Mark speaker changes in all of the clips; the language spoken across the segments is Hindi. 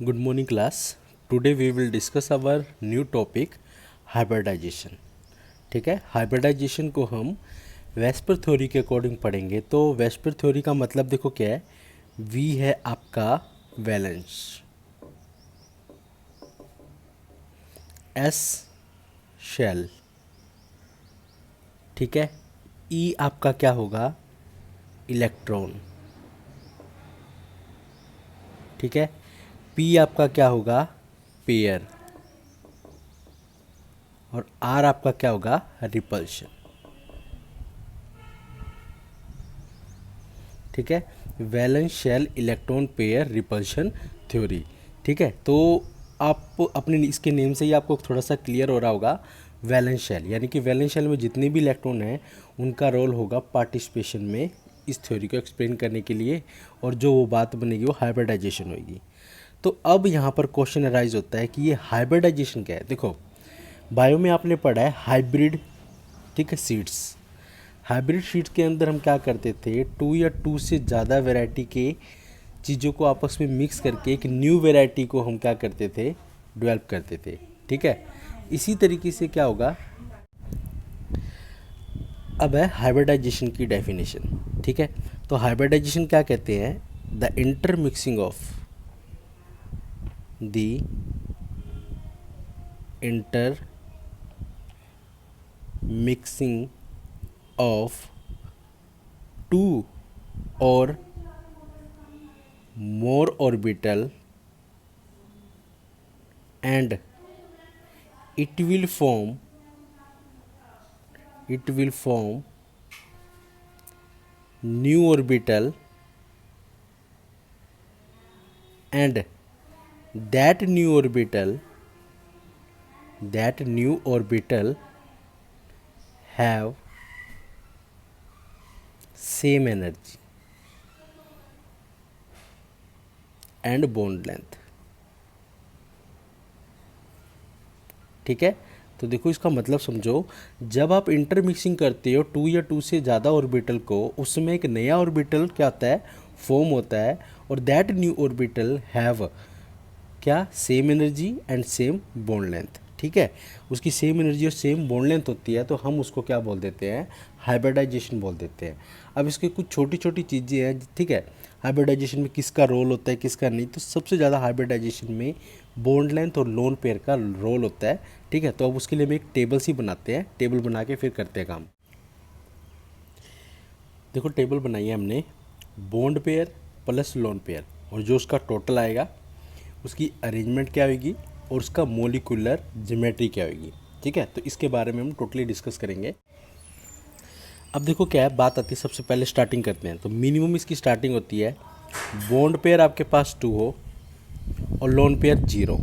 Speaker 1: Good morning class. Today we will discuss our new topic hybridization. ठीक है, हाइब्रिडाइजेशन को हम वेस्पर थ्योरी के अकॉर्डिंग पढ़ेंगे। तो वेस्पर थ्योरी का मतलब देखो क्या है, वी है आपका वैलेंस, एस शेल, ठीक है, ई आपका क्या होगा, इलेक्ट्रॉन, ठीक है, पी आपका क्या होगा, पेयर, और आर आपका क्या होगा, रिपल्शन। ठीक है, valence shell electron pair repulsion theory. ठीक है, तो आप अपने इसके नेम से ही आपको थोड़ा सा क्लियर हो रहा होगा। वैलेंस शेल यानी कि वैलेंस शेल में जितने भी इलेक्ट्रॉन हैं उनका रोल होगा पार्टिसिपेशन में इस थ्योरी को एक्सप्लेन करने के लिए, और जो वो बात बनेगी वो हाइब्रिडाइजेशन होगी। तो अब यहाँ पर क्वेश्चन अराइज होता है कि ये हाइब्रिडाइजेशन क्या है। देखो, बायो में आपने पढ़ा है हाइब्रिड, ठीक है, सीड्स। हाइब्रिड सीड्स के अंदर हम क्या करते थे, टू या टू से ज़्यादा वैरायटी के चीज़ों को आपस में मिक्स करके एक न्यू वैरायटी को हम क्या करते थे, डेवलप करते थे। ठीक है, इसी तरीके से क्या होगा, अब है हाइब्रिडाइजेशन की डेफिनेशन। ठीक है, तो हाइब्रिडाइजेशन क्या कहते हैं, the intermixing of the inter mixing of two or more orbital and it will form new orbital, and that new orbital have same energy and bond length। ठीक है, तो देखो इसका मतलब समझो, जब आप इंटरमिक्सिंग करते हो टू या टू से ज़्यादा ऑर्बिटल को, उसमें एक नया ऑर्बिटल क्या होता है, फॉर्म होता है, और दैट न्यू ऑर्बिटल हैव क्या, same energy and same bond length. ठीक है, उसकी सेम एनर्जी और सेम बॉन्ड लेंथ होती है, तो हम उसको क्या बोल देते हैं, हाइब्रिडाइजेशन बोल देते हैं। अब इसके कुछ छोटी छोटी चीज़ें हैं। ठीक है, हाइब्रिडाइजेशन में किसका रोल होता है किसका नहीं, तो सबसे ज़्यादा हाइब्रिडाइजेशन में बॉन्ड लेंथ और लोन पेयर का रोल होता है। ठीक है, तो अब उसके लिए हम एक टेबल सी बनाते हैं, टेबल बना के फिर करते हैं काम। देखो, टेबल बनाई है हमने, bond pair plus lone pair, और जो उसका टोटल आएगा उसकी अरेंजमेंट क्या होगी और उसका मोलिकुलर ज्योमेट्री क्या होगी। ठीक है, तो इसके बारे में हम टोटली डिस्कस करेंगे। अब देखो क्या है, बात आती है, सबसे पहले स्टार्टिंग करते हैं। तो मिनिमम इसकी स्टार्टिंग होती है, बॉन्ड पेयर आपके पास 2 हो और लोन पेयर 0।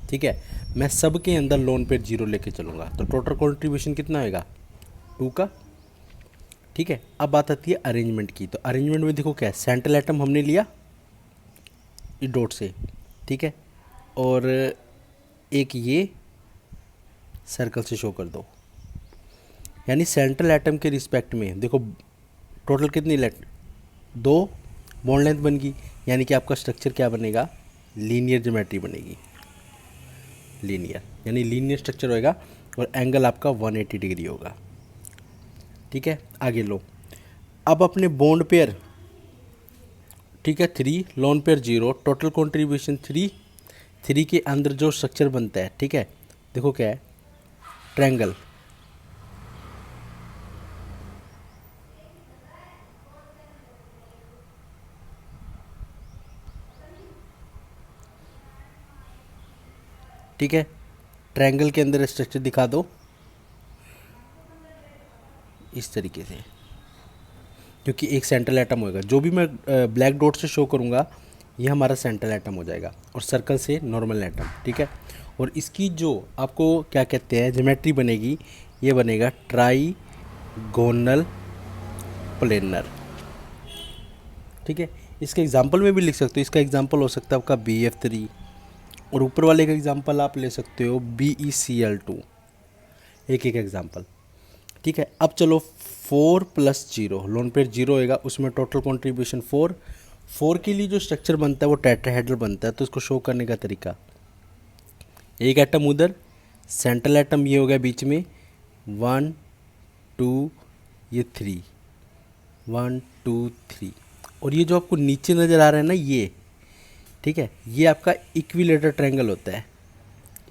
Speaker 1: ठीक है, मैं सब के अंदर लोन पेयर 0 लेके चलूँगा, तो टोटल कॉन्ट्रीब्यूशन कितना होएगा, 2 का। ठीक है, अब बात आती है अरेंजमेंट की। तो अरेंजमेंट में देखो क्या है, सेंट्रल एटम हमने लिया इस डॉट से, ठीक है, और एक ये सर्कल से शो कर दो, यानी सेंट्रल एटम के रिस्पेक्ट में देखो टोटल कितनी दो बॉन्ड लेंथ बन गई, यानी कि आपका स्ट्रक्चर क्या बनेगा, लीनियर ज्योमेट्री बनेगी। लीनियर यानी लीनियर स्ट्रक्चर होएगा, और एंगल आपका 180 डिग्री होगा। ठीक है, आगे लो, अब अपने बॉन्ड पेयर, ठीक है, 3, लोन पेयर 0, टोटल कॉन्ट्रीब्यूशन 3। 3 के अंदर जो स्ट्रक्चर बनता है, ठीक है, देखो क्या है, ट्रायंगल। ठीक है, ट्रायंगल के अंदर स्ट्रक्चर दिखा दो इस तरीके से, क्योंकि एक सेंट्रल एटम होगा, जो भी मैं ब्लैक डॉट से शो करूँगा ये हमारा सेंट्रल एटम हो जाएगा, और सर्कल से नॉर्मल एटम। ठीक है, और इसकी जो आपको क्या कहते हैं ज्योमेट्री बनेगी, ये बनेगा ट्राइगोनल प्लेनर। ठीक है, इसके एग्जांपल में भी लिख सकते हो, इसका एग्जांपल हो सकता है आपका BF3, और ऊपर वाले का एग्जांपल आप ले सकते हो BeCl2, एक एक एग्जांपल। ठीक है, अब चलो 4 + 0, लोन पेयर 0 होएगा, उसमें टोटल कॉन्ट्रीब्यूशन 4। 4 के लिए जो स्ट्रक्चर बनता है वो टेट्राहेड्रल बनता है। तो इसको शो करने का तरीका, एक एटम उधर, सेंट्रल एटम ये हो गया बीच में, 1 2 ये 3, 1 2 3, और ये जो आपको नीचे नज़र आ रहा है ना ये, ठीक है, ये आपका इक्विलेटर ट्रायंगल होता है,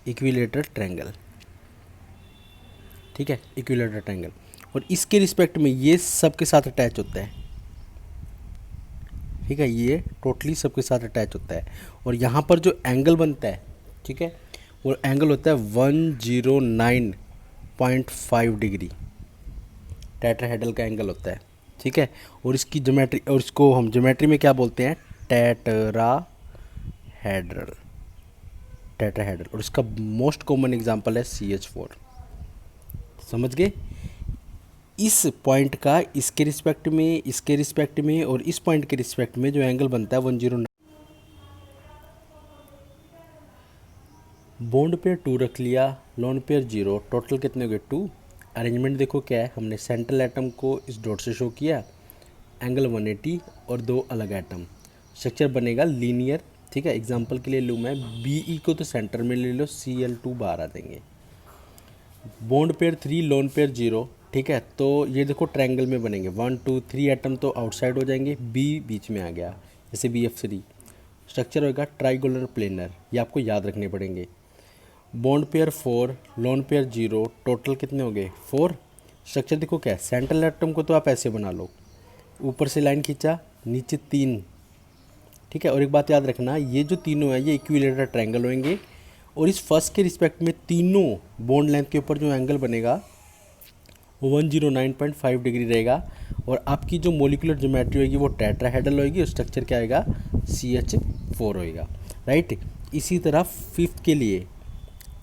Speaker 1: इक्विलेटर ट्रायंगल, ठीक है, इक्विलेटर ट्रायंगल। और इसके रिस्पेक्ट में ये सबके साथ अटैच होता है, ठीक है, ये टोटली सबके साथ अटैच होता है। और यहाँ पर जो एंगल बनता है, ठीक है, वो एंगल होता है 109.5 डिग्री, टेट्राहेड्रल का एंगल होता है, ठीक है। और इसकी ज्योमेट्री, और इसको हम ज्योमेट्री में क्या बोलते हैं, टेट्राहेड्रल, टेट्राहेड्रल। और इसका मोस्ट कॉमन एग्जांपल है CH4। समझ गए? इस पॉइंट का इसके रिस्पेक्ट में, इसके रिस्पेक्ट में और इस पॉइंट के रिस्पेक्ट में जो एंगल बनता है 109। बॉन्ड पेयर 2 रख लिया, लोन पेयर 0, टोटल कितने हो गए 2। अरेंजमेंट देखो क्या है, हमने सेंट्रल एटम को इस डॉट से शो किया, एंगल 180 और 2 अलग एटम, स्ट्रक्चर बनेगा लीनियर, ठीक है। एग्जांपल के लिए लूँ मैं BE को, तो सेंटर में ले लो, Cl2 बाहर आ देंगे। बॉन्ड पेयर 3, लोन पेयर 0, ठीक है। तो ये देखो ट्रायंगल में बनेंगे, 1 2 3 एटम तो आउटसाइड हो जाएंगे, B बीच में आ गया, जैसे BF3। स्ट्रक्चर होगा ट्राइगोनल प्लेनर, ये आपको याद रखने पड़ेंगे। Bond pair 4, lone pair 0, total कितने हो गए 4। स्ट्रक्चर देखो क्या है, सेंट्रल एटम को तो आप ऐसे बना लो, ऊपर से लाइन खींचा, नीचे 3, ठीक है। और एक बात याद रखना, ये जो तीनों है ये इक्विलेटरल ट्रायंगल होंगे, और इस फर्स्ट के रिस्पेक्ट में तीनों बॉन्ड लेंथ के ऊपर जो एंगल बनेगा वो 109.5 डिग्री रहेगा। और आपकी जो मोलिकुलर ज्योमेट्री होगी वो टेट्राहेड्रल होगी, और स्ट्रक्चर क्या आएगा, CH4 होएगा, राइट। इसी तरह फिफ्थ के लिए,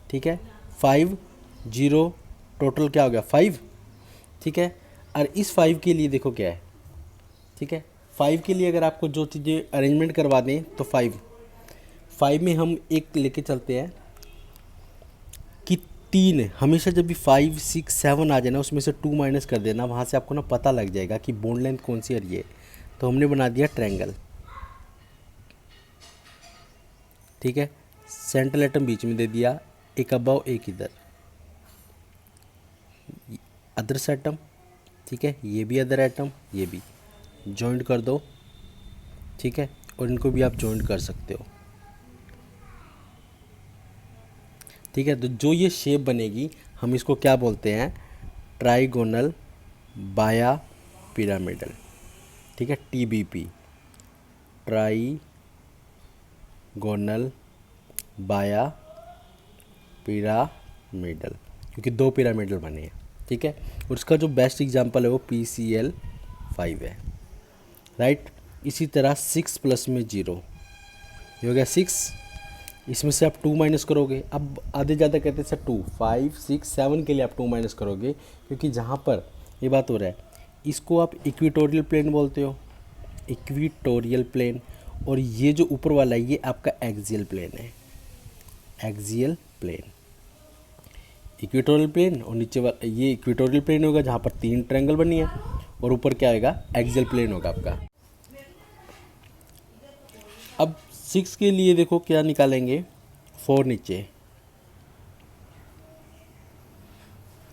Speaker 1: ठीक है, 5 0, टोटल क्या हो गया 5, ठीक है। और इस 5 के लिए देखो क्या है, ठीक है, 5 के लिए अगर आपको जो चीज़ें अरेंजमेंट करवा दें तो 5 में हम एक लेके चलते हैं कि 3, हमेशा जब भी 5 6 7 आ जाए ना, उसमें से 2 माइनस कर देना, वहाँ से आपको ना पता लग जाएगा कि बॉन्ड लेंथ कौन सी आ रही है। तो हमने बना दिया ट्रायंगल, ठीक है, सेंट्रल एटम बीच में दे दिया, एक अबव एक इधर, अदर एटम, ठीक है, ये भी अदर एटम, ये भी जॉइंट कर दो, ठीक है। और इनको भी आप जॉइंट कर सकते हो, ठीक है। तो जो ये शेप बनेगी हम इसको क्या बोलते हैं, ट्राइगोनल बाया पिरामिडल, ठीक है, TBP, ट्राइगोनल बाया पिरामिडल, क्योंकि 2 पिरामिडल बने हैं, ठीक है। और उसका जो बेस्ट एग्जांपल है वो PCl5 है, राइट। इसी तरह 6 प्लस में 0, ये हो गया 6, इसमें से आप 2 माइनस करोगे। अब आधे ज़्यादा कहते हैं सर 2 5 6 7 के लिए आप 2 माइनस करोगे, क्योंकि जहाँ पर ये बात हो रहा है इसको आप इक्वेटोरियल प्लेन बोलते हो, इक्वेटोरियल प्लेन। और ये जो ऊपर वाला है ये आपका एक्सियल प्लेन है, एक्सियल प्लेन, इक्वेटोरियल प्लेन। और नीचे वाला ये इक्वेटोरियल प्लेन होगा जहाँ पर 3 ट्रायंगल बनी है, और ऊपर क्या आएगा, एक्सियल प्लेन होगा आपका। अब 6 के लिए देखो क्या निकालेंगे, 4 नीचे,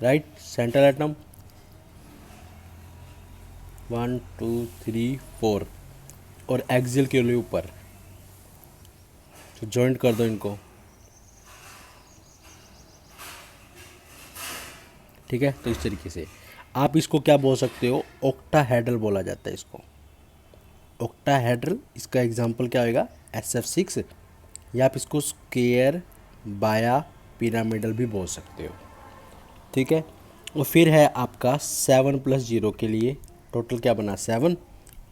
Speaker 1: राइट, सेंट्रल एटम 1 2 3 4, और एक्सियल के लिए ऊपर, तो जॉइंट कर दो इनको, ठीक है। तो इस तरीके से आप इसको क्या बोल सकते हो, ऑक्टाहेड्रल बोला जाता है इसको, ऑक्टाहेड्रल। इसका एग्जांपल क्या होगा, SF6, या आप इसको स्क्वायर बाया पिरामिडल भी बोल सकते हो, ठीक है। और फिर है आपका 7 प्लस 0 के लिए, टोटल क्या बना 7,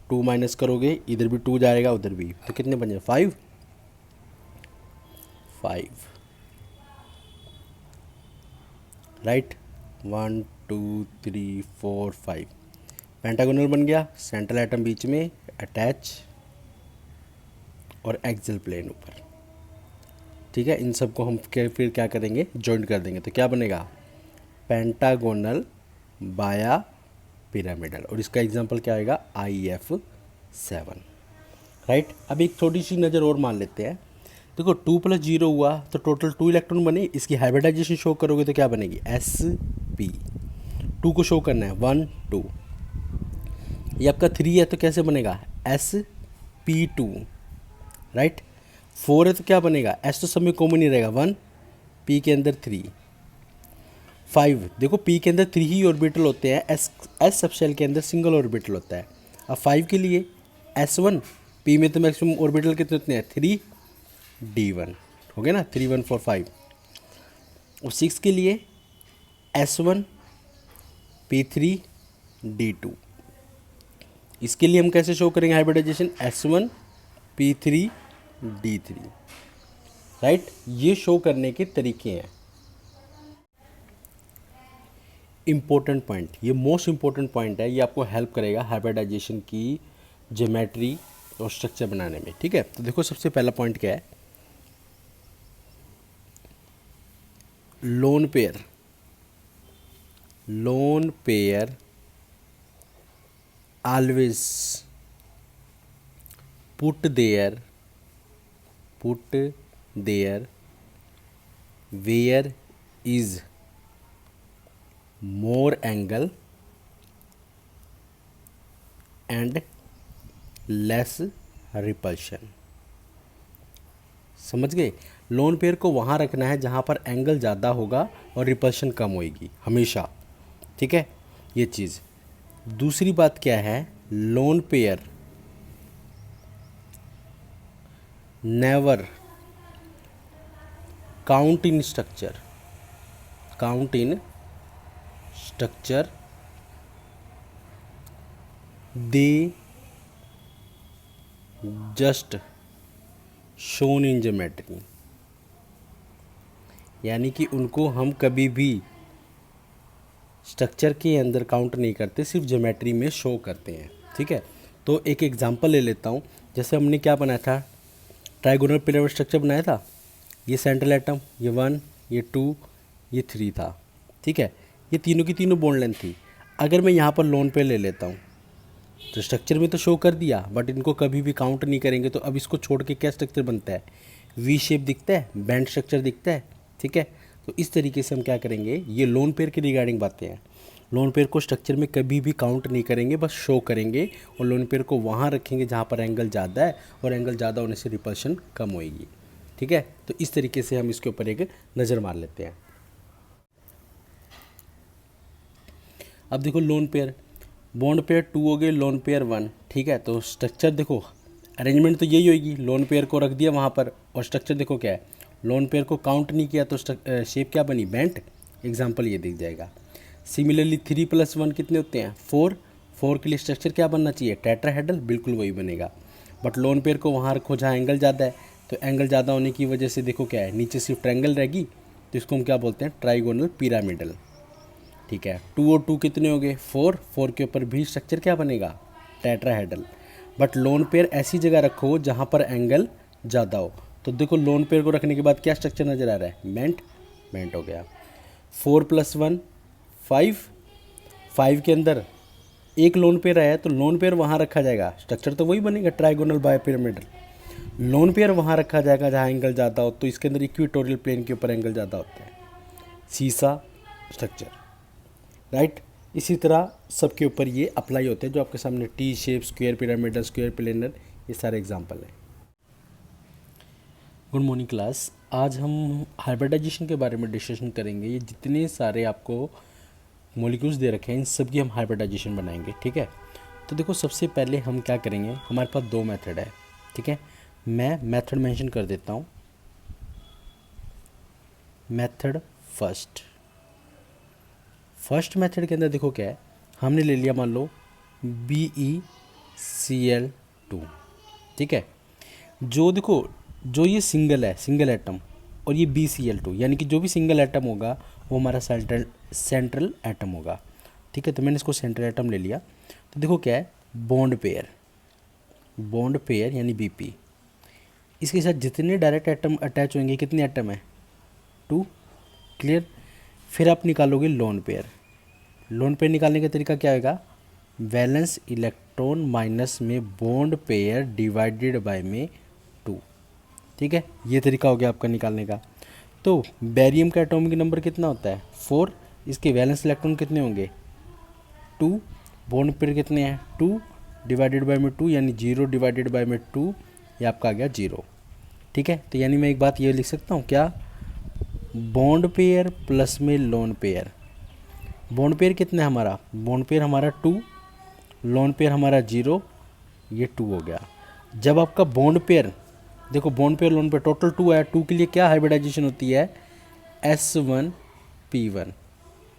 Speaker 1: 2 माइनस करोगे, इधर भी 2 जाएगा उधर भी, तो कितने बने 5, राइट, 1 2 3 4 5, पेंटागोनल बन गया, सेंट्रल एटम बीच में अटैच, और एक्सियल प्लेन ऊपर, ठीक है। इन सब को हम फिर क्या करेंगे, जॉइंट कर देंगे, तो क्या बनेगा, पेंटागोनल बाया पिरामिडल। और इसका एग्जांपल क्या आएगा, IF7, राइट। अब एक छोटी सी नज़र और मान लेते हैं। देखो 2 + 0 हुआ तो टोटल 2 इलेक्ट्रॉन बने। इसकी हाइब्रिडाइजेशन शो करोगे तो क्या बनेगी, sp। 2 को शो करना है 1 2। ये आपका 3 है तो कैसे बनेगा, sp2, राइट। 4 है तो क्या बनेगा, s तो सब में कॉमन ही रहेगा 1, p के अंदर 3। 5 देखो p के अंदर 3 ही ऑर्बिटल होते हैं, s सब शेल के अंदर सिंगल ऑर्बिटल होता है। अब 5 के लिए s1, p में तो मैक्सिमम ऑर्बिटल कितने होते हैं 3, d1 हो गया ना, 3 1 4 5। और 6 के लिए s1 p3 d2। इसके लिए हम कैसे शो करेंगे hybridisation, s1 p3 d3, right. ये शो करने के तरीके हैं। इम्पोर्टेंट पॉइंट, ये मोस्ट इम्पोर्टेंट पॉइंट है, ये आपको हेल्प करेगा हाइब्रिडाइजेशन की ज्योमेट्री और स्ट्रक्चर बनाने में, ठीक है। तो देखो सबसे पहला पॉइंट क्या है, lone pair. Lone pair always put there where is more angle and less repulsion। समझ गए, लोन पेयर को वहाँ रखना है जहाँ पर एंगल ज़्यादा होगा और रिपल्शन कम होएगी हमेशा, ठीक है, ये चीज़। दूसरी बात क्या है, lone pair never count in structure, they just shown in geometry. यानी कि उनको हम कभी भी स्ट्रक्चर के अंदर काउंट नहीं करते, सिर्फ ज्योमेट्री में शो करते हैं, ठीक है। तो एक एग्जांपल ले लेता हूँ। जैसे हमने क्या बनाया था, ट्राइगोनल पिरामिड स्ट्रक्चर बनाया था। ये सेंट्रल एटम, ये 1, ये 2, ये 3 था, ठीक है। ये तीनों की तीनों बॉन्ड लेंथ थी। अगर मैं यहाँ पर लोन पे ले लेता हूँ तो स्ट्रक्चर में तो शो कर दिया, बट इनको कभी भी काउंट नहीं करेंगे। तो अब इसको छोड़ के क्या स्ट्रक्चर बनता है, वी शेप दिखता है, बैंड स्ट्रक्चर दिखता है, ठीक है। तो इस तरीके से हम क्या करेंगे, ये लोन पेयर के रिगार्डिंग बातें हैं। लोन पेयर को स्ट्रक्चर में कभी भी काउंट नहीं करेंगे, बस शो करेंगे। और लोन पेयर को वहाँ रखेंगे जहाँ पर एंगल ज़्यादा है, और एंगल ज़्यादा होने से रिपल्शन कम होएगी, ठीक है। तो इस तरीके से हम इसके ऊपर एक नज़र मार लेते हैं। अब देखो लोन पेयर, बॉन्ड पेयर 2 हो गए, लोन पेयर 1, ठीक है। तो स्ट्रक्चर देखो, अरेंजमेंट तो यही होगी, लोन पेयर को रख दिया वहाँ पर, और स्ट्रक्चर देखो क्या है, लोन पेयर को काउंट नहीं किया तो शेप क्या बनी, बेंट। एग्जांपल ये दिख जाएगा। सिमिलरली 3 + 1 कितने होते हैं, 4। 4 के लिए स्ट्रक्चर क्या बनना चाहिए, टेट्राहेड्रल, बिल्कुल वही बनेगा। बट लोन पेयर को वहाँ रखो जहाँ एंगल ज़्यादा है, तो एंगल ज़्यादा होने की वजह से देखो क्या है, नीचे सिर्फ ट्रायंगल रहेगी, तो इसको हम क्या बोलते हैं, ट्राइगोनल पिरामिडल, ठीक है। 2 और 2 कितने हो गए, 4। 4 के ऊपर भी स्ट्रक्चर क्या बनेगा, टेट्राहेड्रल। बट लोन पेयर ऐसी जगह रखो जहाँ पर एंगल ज़्यादा हो। तो देखो लोन पेयर को रखने के बाद क्या स्ट्रक्चर नज़र आ रहा है, बेंट हो गया। 4 + 1 5। 5 के अंदर एक लोन पेयर आया, तो लोन पेयर वहाँ रखा जाएगा, स्ट्रक्चर तो वही बनेगा, ट्राइगोनल बायपिरामिडल। लोन पेयर वहाँ रखा जाएगा जहाँ एंगल ज़्यादा हो, तो इसके अंदर इक्वेटोरियल प्लेन के ऊपर एंगल ज़्यादा होता है, सीसा स्ट्रक्चर, राइट। इसी तरह सबके ऊपर ये अप्लाई होते हैं जो आपके सामने T shape, square pyramidal, square planar, ये सारे एग्जांपल हैं। गुड मॉर्निंग क्लास, आज हम हाइब्रिडाइजेशन के बारे में डिस्कशन करेंगे। ये जितने सारे आपको मॉलिक्यूल्स दे रखे हैं, इन सब की हम हाइब्रिडाइजेशन बनाएंगे, ठीक है। तो देखो सबसे पहले हम क्या करेंगे, हमारे पास 2 मेथड है, ठीक है। मैं मेथड मेंशन कर देता हूँ। मेथड फर्स्ट मेथड के अंदर देखो क्या है, हमने ले लिया मान लो BeCl2, ठीक है। जो देखो जो ये सिंगल है, सिंगल एटम, और ये BeCl2, यानी कि जो भी सिंगल एटम होगा वो हमारा सेंट्रल एटम होगा, ठीक है। तो मैंने इसको सेंट्रल एटम ले लिया। तो देखो क्या है, बॉन्ड पेयर यानी Bp, इसके साथ जितने डायरेक्ट एटम अटैच होंगे, कितने एटम है, 2, क्लियर। फिर आप निकालोगे लोन पेयर। लोन पेयर निकालने का तरीका क्या होगा, वैलेंस इलेक्ट्रॉन माइनस में बॉन्ड पेयर डिवाइडेड बाय में 2। ठीक है, ये तरीका हो गया आपका निकालने का। तो बेरियम का एटॉमिक नंबर कितना होता है 4, इसके वैलेंस इलेक्ट्रॉन कितने होंगे 2, बॉन्ड पेयर कितने हैं 2 डिवाइडेड बाय में 2, यानी 0 डिवाइडेड बाय में 2, ये आपका आ गया 0। ठीक है, तो यानी मैं एक बात ये लिख सकता हूँ क्या, बॉन्ड पेयर प्लस में लोन पेयर। बॉन्ड पेयर कितना है हमारा, बॉन्ड पेयर हमारा 2, लोन पेयर हमारा 0, ये 2 हो गया। जब आपका बॉन्ड पेयर, देखो bond pair lone pair total 2 है, 2 के लिए क्या हाइब्रिडाइजेशन होती है S1P1।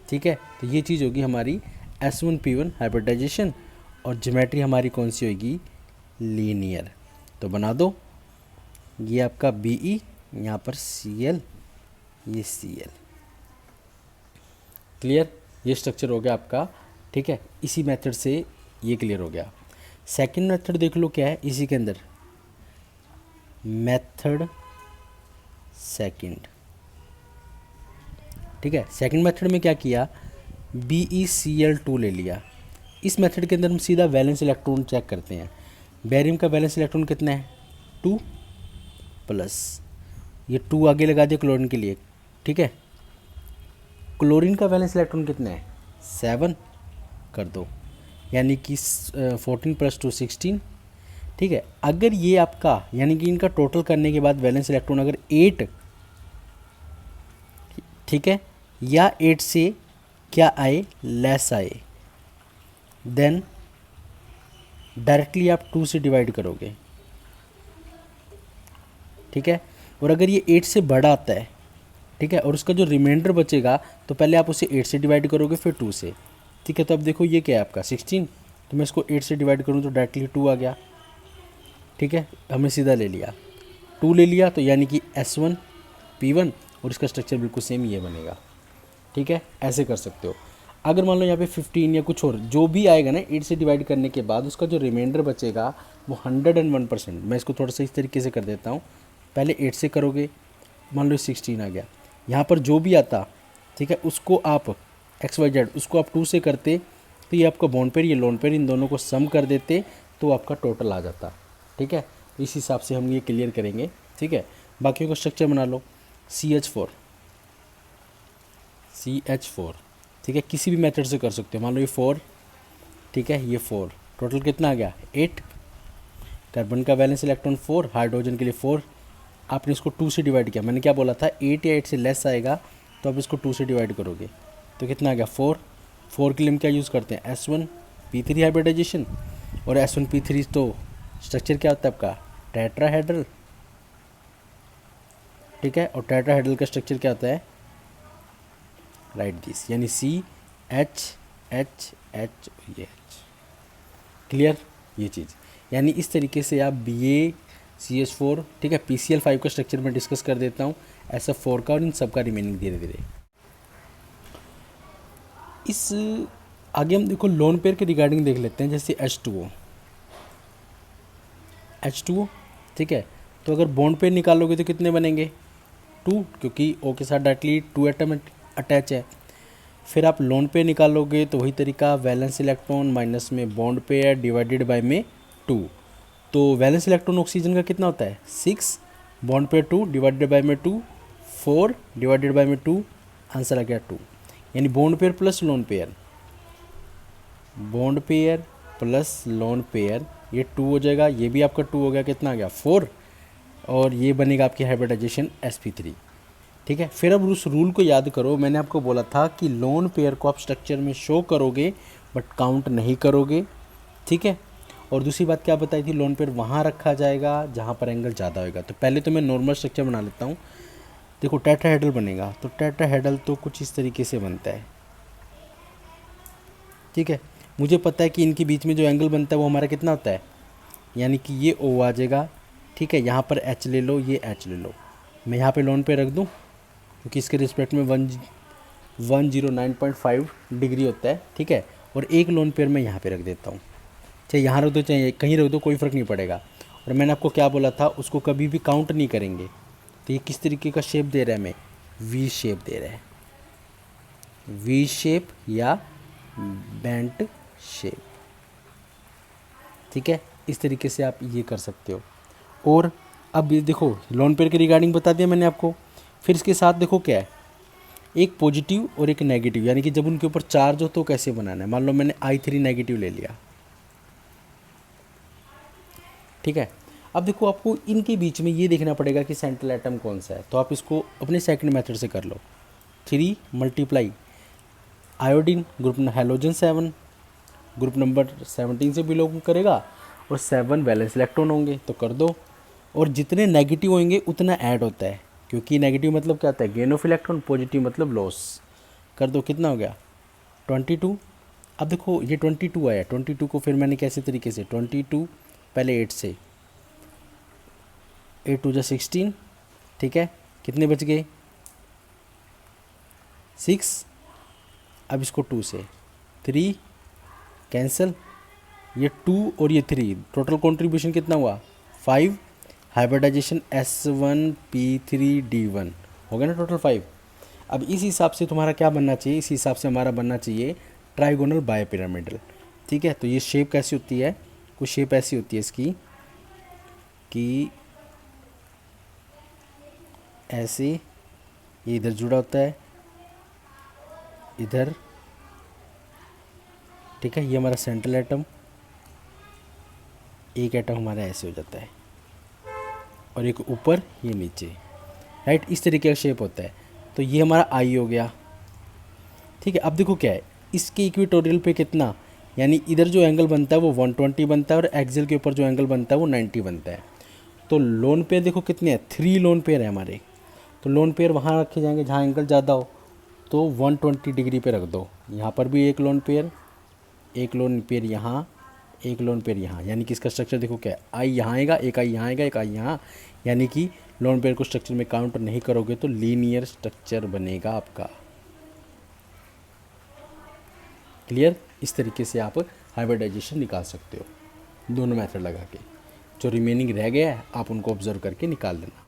Speaker 1: ठीक है, तो ये चीज़ होगी हमारी S1P1 हाइब्रिडाइजेशन, और ज्योमेट्री हमारी कौन सी होगी, लीनियर। तो बना दो, ये आपका Be, यहाँ पर Cl, ये Cl। क्लियर, ये स्ट्रक्चर हो गया आपका। ठीक है, इसी मेथड से ये क्लियर हो गया। सेकंड मेथड देख लो क्या है इसी के अंदर, मेथड सेकंड। ठीक है, सेकंड मेथड में क्या किया, BeCl2 ले लिया। इस मेथड के अंदर हम सीधा वैलेंस इलेक्ट्रॉन चेक करते हैं। बेरियम का वैलेंस इलेक्ट्रॉन कितना है 2 प्लस, ये 2 आगे लगा दिया क्लोरीन के लिए। ठीक है, क्लोरीन का वैलेंस इलेक्ट्रॉन कितना है 7 कर दो, यानी कि 14 + 2 16। ठीक है, अगर ये आपका यानी कि इनका टोटल करने के बाद वैलेंस इलेक्ट्रॉन अगर 8, ठीक है, या 8 से क्या आए लेस आए, देन डायरेक्टली आप 2 से डिवाइड करोगे। ठीक है, और अगर ये 8 से बड़ा आता है, ठीक है, और उसका जो रिमाइंडर बचेगा तो पहले आप उसे 8 से डिवाइड करोगे फिर 2 से। ठीक है, तो अब देखो ये क्या है आपका 16, तो मैं इसको 8 से डिवाइड करूँ तो डायरेक्टली 2 आ गया। ठीक है, हमने सीधा ले लिया 2 ले लिया, तो यानी कि S1P1, और इसका स्ट्रक्चर बिल्कुल सेम ये बनेगा। ठीक है, ऐसे कर सकते हो। अगर मान लो यहाँ पे 15 या कुछ और जो भी आएगा ना 8 से डिवाइड करने के बाद, उसका जो रिमाइंडर बचेगा वो 101%। मैं इसको थोड़ा सा इस तरीके से कर देता हूँ, पहले 8 से करोगे, मान लो 16 आ गया, यहाँ पर जो भी आता, ठीक है, उसको आप XYZ उसको आप 2 से करते, तो ये आपका बॉन्ड पेयर ये लोन पेयर, इन दोनों को सम कर देते तो आपका टोटल आ जाता। ठीक है, तो इस हिसाब से हम ये क्लियर करेंगे। ठीक है, बाकियों का स्ट्रक्चर बना लो, CH4, ठीक है, किसी भी मेथड से कर सकते हो। मान लो ये 4, ठीक है, ये 4, टोटल कितना आ गया 8। कार्बन का वैलेंस इलेक्ट्रॉन 4, हाइड्रोजन के लिए 4, आपने इसको 2 से डिवाइड किया। मैंने क्या बोला था 8 या 8 से लेस आएगा तो आप इसको 2 से डिवाइड करोगे तो कितना आ गया 4। 4 के लिए हम क्या यूज़ करते हैं S1P3 हाइब्रिडाइजेशन, और S1P3 तो स्ट्रक्चर क्या होता है आपका टेट्राहेड्रल। ठीक है, और टेट्राहेड्रल का स्ट्रक्चर क्या होता है, राइट दिस, यानी CH क्लियर, ये चीज़, यानी इस तरीके से आप BaCH4, ठीक है, PCl5 का स्ट्रक्चर में डिस्कस कर देता हूँ, SF4 का, और इन सब का रिमेनिंग धीरे धीरे। इस आगे हम देखो लोन पेयर के रिगार्डिंग देख लेते हैं, जैसे H2O, ठीक है, तो अगर बॉन्ड पेयर निकालोगे तो कितने बनेंगे 2, क्योंकि O के साथ डायरेक्टली 2 एटम अटैच है। फिर आप लोन पेयर निकालोगे तो वही तरीका, वैलेंस इलेक्ट्रॉन माइनस में बॉन्ड पेयर डिवाइडेड बाय में 2। तो वैलेंस इलेक्ट्रॉन ऑक्सीजन का कितना होता है 6, बॉन्ड पेयर 2 डिवाइडेड बाय में 2, 4 डिवाइडेड बाय में 2, आंसर आ गया 2। यानी bond pair plus lone pair, bond pair plus lone pair, ये 2 हो जाएगा, ये भी आपका 2 हो गया, कितना आ गया 4, और ये बनेगा आपकी हाइब्रिडाइजेशन sp3। ठीक है, फिर अब उस रूल को याद करो, मैंने आपको बोला था कि लोन पेयर को आप स्ट्रक्चर में शो करोगे बट काउंट नहीं करोगे। ठीक है, और दूसरी बात क्या बताई थी, लोन पेयर वहाँ रखा जाएगा जहाँ पर एंगल ज़्यादा होगा। तो पहले तो मैं नॉर्मल स्ट्रक्चर बना लेता हूँ। देखो टेट्राहेड्रल बनेगा, तो टेट्राहेड्रल तो कुछ इस तरीके से बनता है। ठीक है, मुझे पता है कि इनके बीच में जो एंगल बनता है वो हमारा कितना होता है, यानी कि ये O आ जाएगा। ठीक है, यहाँ पर H ले लो, ये H ले लो, मैं यहाँ पे लोन पे रख दूँ क्योंकि इसके रिस्पेक्ट में 109.5 डिग्री होता है। ठीक है, और एक लोन पेयर मैं यहाँ पे रख देता हूँ, चाहे यहाँ रख दो चाहे कहीं रख दो, कोई फ़र्क नहीं पड़ेगा। और मैंने आपको क्या बोला था, उसको कभी भी काउंट नहीं करेंगे। तो ये किस तरीके का शेप दे रहा है, हमें V शेप दे रहा है, V शेप या बेंट शेप। ठीक है, इस तरीके से आप ये कर सकते हो। और अब ये देखो लोन पेयर के रिगार्डिंग बता दिया मैंने आपको। फिर इसके साथ देखो क्या है, एक पॉजिटिव और एक नेगेटिव, यानी कि जब उनके ऊपर चार्ज हो तो कैसे बनाना है। मान लो मैंने I3 नेगेटिव ले लिया, ठीक है। अब देखो आपको इनके बीच में ये देखना पड़ेगा कि सेंट्रल एटम कौन सा है, तो आप इसको अपने सेकंड मेथड से कर लो। 3 multiply iodine group halogen 7 group number 17 से बिलोंग करेगा और 7 वैलेंस इलेक्ट्रॉन होंगे, तो कर दो। और जितने नेगेटिव होंगे उतना ऐड होता है, क्योंकि नेगेटिव मतलब क्या होता है, गेन ऑफ इलेक्ट्रॉन, पॉजिटिव मतलब लॉस। कर दो, कितना हो गया 22। अब देखो ये 22 आया, 22 को फिर मैंने कैसे तरीके से 22 पहले 8 से, 8 टू जा 16, ठीक है, कितने बच गए 6। अब इसको 2 से 3 कैंसिल, ये 2 और ये 3, टोटल कंट्रीब्यूशन कितना हुआ 5। हाइब्रिडाइजेशन S1P3D1 हो गया ना टोटल 5। अब इस हिसाब से तुम्हारा क्या बनना चाहिए, इस हिसाब से हमारा बनना चाहिए ट्राइगोनल बायपिरामिडल, ठीक है। तो ये शेप कैसी होती है, कुछ शेप ऐसी होती है इसकी कि ऐसे, ये इधर जुड़ा होता है इधर, ठीक है। ये हमारा सेंट्रल एटम, एक एटम हमारा ऐसे हो जाता है और एक ऊपर ये नीचे, राइट, इस तरीके का शेप होता है। तो ये हमारा आई हो गया, ठीक है। अब देखो क्या है, इसके इक्वेटोरियल पे कितना, यानी इधर जो एंगल बनता है वो 120 बनता है और एक्सियल के ऊपर जो एंगल बनता है वो 90 बनता है। तो लोन पेयर देखो कितने हैं, 3 लोन पेयर है हमारे। तो लोन पेयर वहाँ रखे जाएंगे जहाँ एंगल ज़्यादा हो, तो 120 डिग्री पे रख दो। यहाँ पर भी एक लोन पेयर यहाँ, एक लोन पेयर यहाँ, यानी कि इसका स्ट्रक्चर देखो क्या है, आई यहाँ आएगा, एक आई यहाँ आएगा, एक आई यहाँ, यानी कि लोन पेयर को स्ट्रक्चर में काउंट नहीं करोगे तो लीनियर स्ट्रक्चर बनेगा आपका। क्लियर, इस तरीके से आप हाइब्रिडाइजेशन निकाल सकते हो दोनों मेथड लगा के। जो रिमेनिंग रह गया है आप उनको ऑब्जर्व करके निकाल लेना।